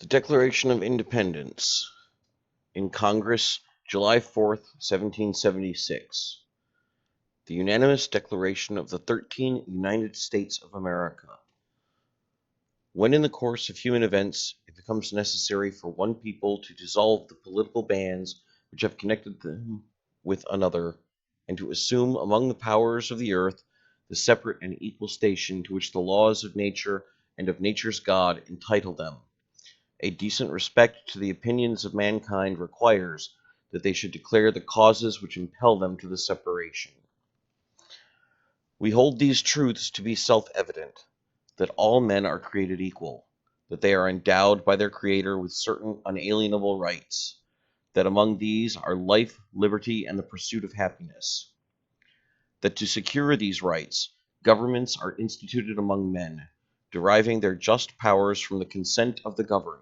The Declaration of Independence in Congress, July 4th, 1776. The unanimous declaration of the 13 United States of America. When in the course of human events it becomes necessary for one people to dissolve the political bands which have connected them with another, and to assume among the powers of the earth the separate and equal station to which the laws of nature and of nature's God entitle them, a decent respect to the opinions of mankind requires that they should declare the causes which impel them to the separation. We hold these truths to be self-evident, that all men are created equal, that they are endowed by their Creator with certain unalienable rights, that among these are life, liberty, and the pursuit of happiness, that to secure these rights, governments are instituted among men, deriving their just powers from the consent of the governed,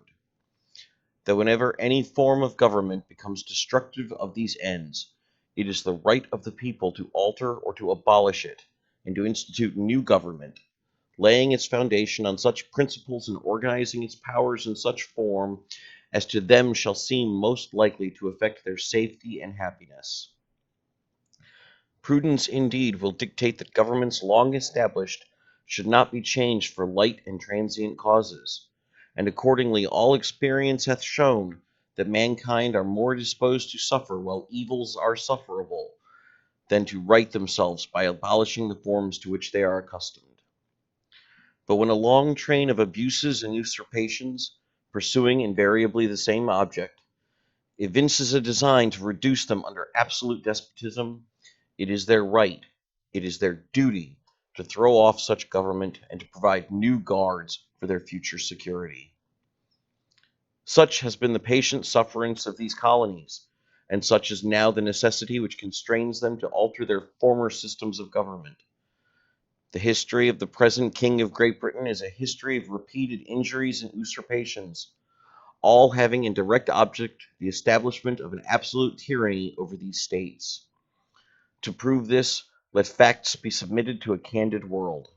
that whenever any form of government becomes destructive of these ends, it is the right of the people to alter or to abolish it, and to institute new government, laying its foundation on such principles and organizing its powers in such form as to them shall seem most likely to affect their safety and happiness. Prudence indeed will dictate that governments long established should not be changed for light and transient causes, and accordingly all experience hath shown that mankind are more disposed to suffer while evils are sufferable, than to right themselves by abolishing the forms to which they are accustomed. But when a long train of abuses and usurpations, pursuing invariably the same object, evinces a design to reduce them under absolute despotism, it is their right, it is their duty, to throw off such government and to provide new guards for their future security. Such has been the patient sufferance of these colonies, and such is now the necessity which constrains them to alter their former systems of government. The history of the present King of Great Britain is a history of repeated injuries and usurpations, all having in direct object the establishment of an absolute tyranny over these states. To prove this, let facts be submitted to a candid world.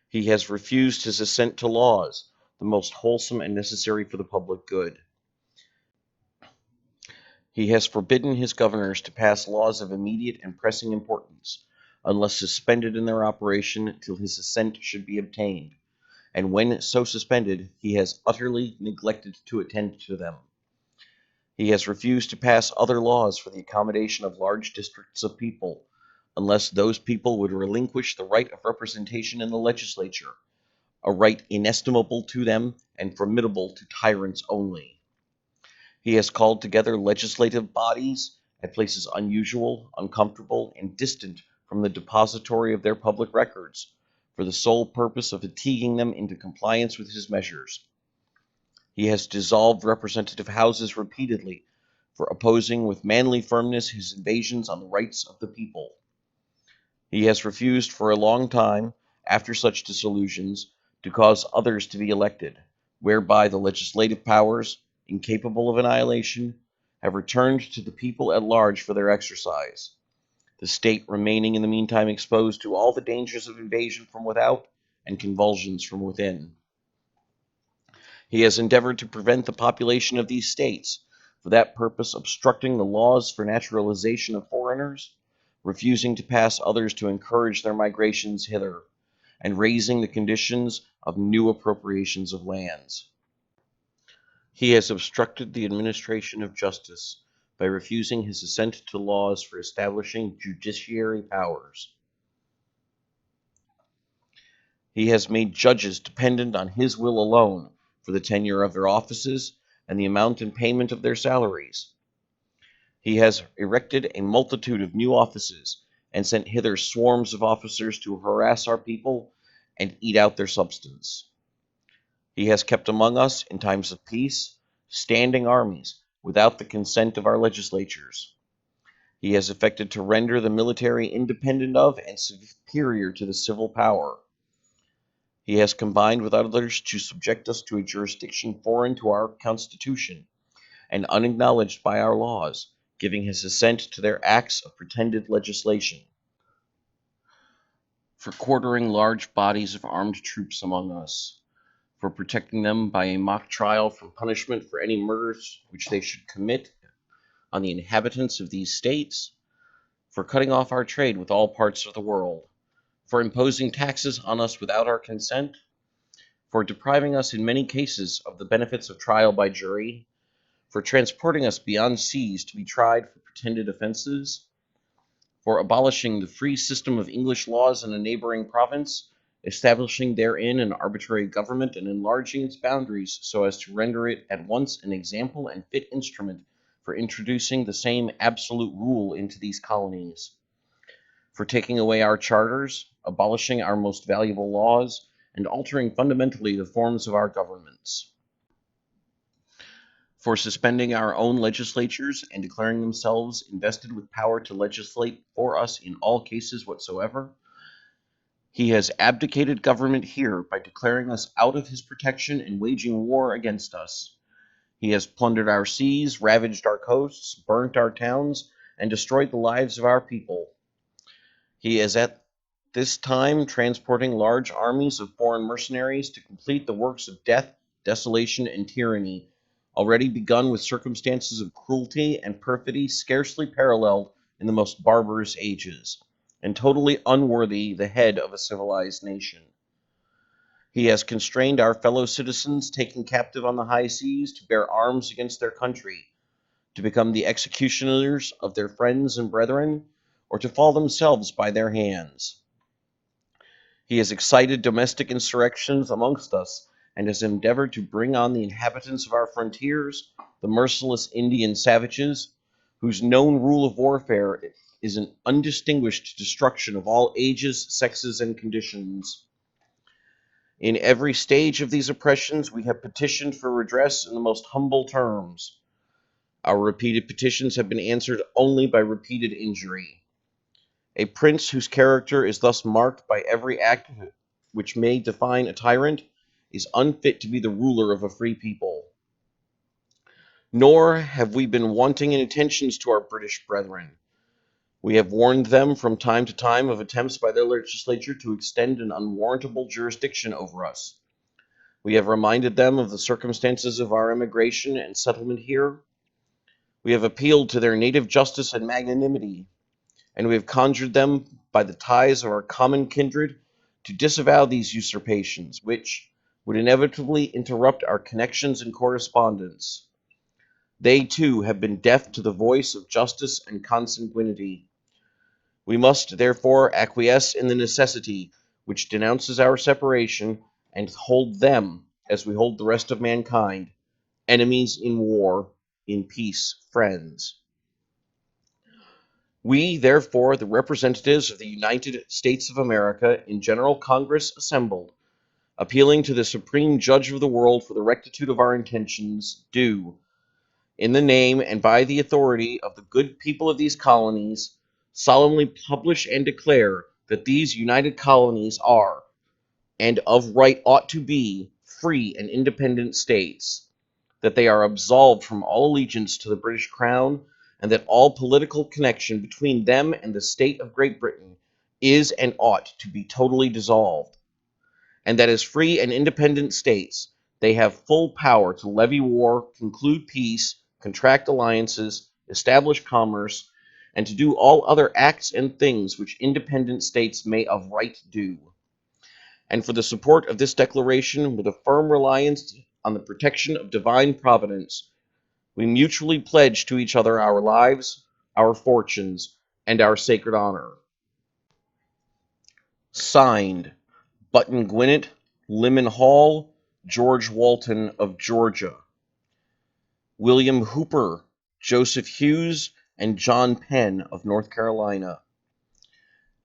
He has refused his assent to laws, the most wholesome and necessary for the public good. He has forbidden his governors to pass laws of immediate and pressing importance, unless suspended in their operation till his assent should be obtained, and when so suspended, he has utterly neglected to attend to them. He has refused to pass other laws for the accommodation of large districts of people, unless those people would relinquish the right of representation in the legislature, a right inestimable to them and formidable to tyrants only. He has called together legislative bodies at places unusual, uncomfortable, and distant from the depository of their public records, for the sole purpose of fatiguing them into compliance with his measures. He has dissolved representative houses repeatedly, for opposing with manly firmness his invasions on the rights of the people. He has refused for a long time, after such dissolutions, to cause others to be elected, whereby the legislative powers, incapable of annihilation, have returned to the people at large for their exercise, the state remaining in the meantime exposed to all the dangers of invasion from without and convulsions from within. He has endeavored to prevent the population of these states, for that purpose obstructing the laws for naturalization of foreigners, refusing to pass others to encourage their migrations hither, and raising the conditions of new appropriations of lands. He has obstructed the administration of justice by refusing his assent to laws for establishing judiciary powers. He has made judges dependent on his will alone for the tenure of their offices and the amount and payment of their salaries. He has erected a multitude of new offices and sent hither swarms of officers to harass our people and eat out their substance. He has kept among us, in times of peace, standing armies without the consent of our legislatures. He has effected to render the military independent of and superior to the civil power. He has combined with others to subject us to a jurisdiction foreign to our Constitution and unacknowledged by our laws, giving his assent to their acts of pretended legislation, for quartering large bodies of armed troops among us, for protecting them by a mock trial from punishment for any murders which they should commit on the inhabitants of these states, for cutting off our trade with all parts of the world, for imposing taxes on us without our consent, for depriving us in many cases of the benefits of trial by jury, for transporting us beyond seas to be tried for pretended offenses, for abolishing the free system of English laws in a neighboring province, establishing therein an arbitrary government and enlarging its boundaries so as to render it at once an example and fit instrument for introducing the same absolute rule into these colonies, for taking away our charters, abolishing our most valuable laws, and altering fundamentally the forms of our governments, for suspending our own legislatures and declaring themselves invested with power to legislate for us in all cases whatsoever. He has abdicated government here by declaring us out of his protection and waging war against us. He has plundered our seas, ravaged our coasts, burnt our towns, and destroyed the lives of our people. He is at this time transporting large armies of foreign mercenaries to complete the works of death, desolation, and tyranny, already begun with circumstances of cruelty and perfidy scarcely paralleled in the most barbarous ages, and totally unworthy the head of a civilized nation. He has constrained our fellow citizens taken captive on the high seas to bear arms against their country, to become the executioners of their friends and brethren, or to fall themselves by their hands. He has excited domestic insurrections amongst us, and has endeavored to bring on the inhabitants of our frontiers, the merciless Indian savages, whose known rule of warfare is an undistinguished destruction of all ages, sexes, and conditions. In every stage of these oppressions, we have petitioned for redress in the most humble terms. Our repeated petitions have been answered only by repeated injury. A prince whose character is thus marked by every act which may define a tyrant is unfit to be the ruler of a free people. Nor have we been wanting in attentions to our British brethren. We have warned them from time to time of attempts by their legislature to extend an unwarrantable jurisdiction over us. We have reminded them of the circumstances of our emigration and settlement here. We have appealed to their native justice and magnanimity, and we have conjured them by the ties of our common kindred to disavow these usurpations, which would inevitably interrupt our connections and correspondence. They, too, have been deaf to the voice of justice and consanguinity. We must, therefore, acquiesce in the necessity which denounces our separation, and hold them, as we hold the rest of mankind, enemies in war, in peace friends. We, therefore, the representatives of the United States of America, in General Congress assembled, appealing to the Supreme Judge of the world for the rectitude of our intentions, do, in the name and by the authority of the good people of these colonies, solemnly publish and declare that these united colonies are, and of right ought to be, free and independent states, that they are absolved from all allegiance to the British Crown, and that all political connection between them and the state of Great Britain is and ought to be totally dissolved, and that as free and independent states they have full power to levy war, conclude peace, contract alliances, establish commerce, and to do all other acts and things which independent states may of right do. And for the support of this declaration, with a firm reliance on the protection of divine providence, we mutually pledge to each other our lives, our fortunes, and our sacred honor. Signed, Button Gwinnett, Lyman Hall, George Walton of Georgia, William Hooper, Joseph Hughes, and John Penn of North Carolina,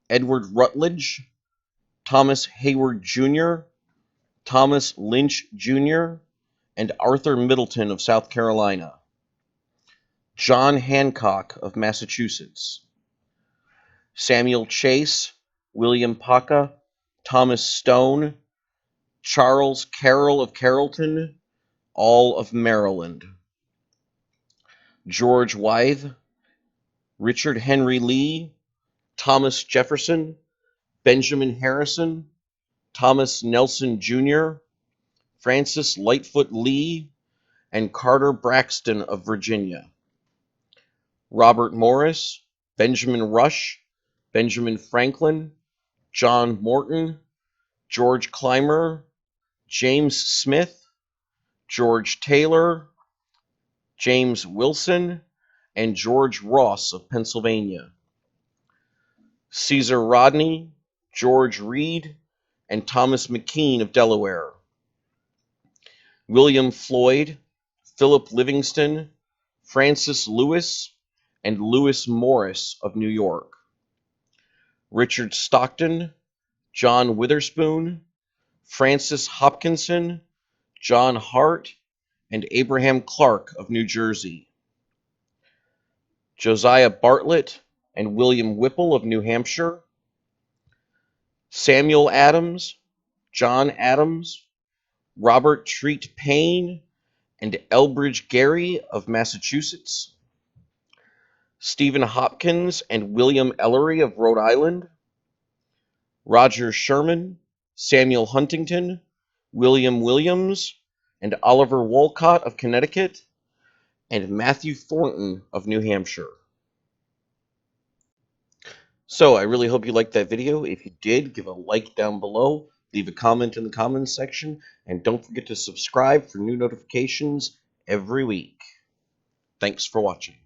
Edward Rutledge, Thomas Hayward Jr., Thomas Lynch Jr., and Arthur Middleton of South Carolina, John Hancock of Massachusetts, Samuel Chase, William Paca, Thomas Stone, Charles Carroll of Carrollton, all of Maryland, George Wythe, Richard Henry Lee, Thomas Jefferson, Benjamin Harrison, Thomas Nelson Jr., Francis Lightfoot Lee, and Carter Braxton of Virginia. Robert Morris, Benjamin Rush, Benjamin Franklin, John Morton, George Clymer, James Smith, George Taylor, James Wilson, and George Ross of Pennsylvania. Caesar Rodney, George Reed, and Thomas McKean of Delaware. William Floyd, Philip Livingston, Francis Lewis, and Lewis Morris of New York. Richard Stockton, John Witherspoon, Francis Hopkinson, John Hart, and Abraham Clark of New Jersey. Josiah Bartlett and William Whipple of New Hampshire. Samuel Adams, John Adams, Robert Treat Paine, and Elbridge Gerry of Massachusetts. Stephen Hopkins and William Ellery of Rhode Island. Roger Sherman, Samuel Huntington, William Williams, and Oliver Wolcott of Connecticut, and Matthew Thornton of New Hampshire. So I really hope you liked that video. If you did, give a like down below, leave a comment in the comments section, and don't forget to subscribe for new notifications every week. Thanks for watching.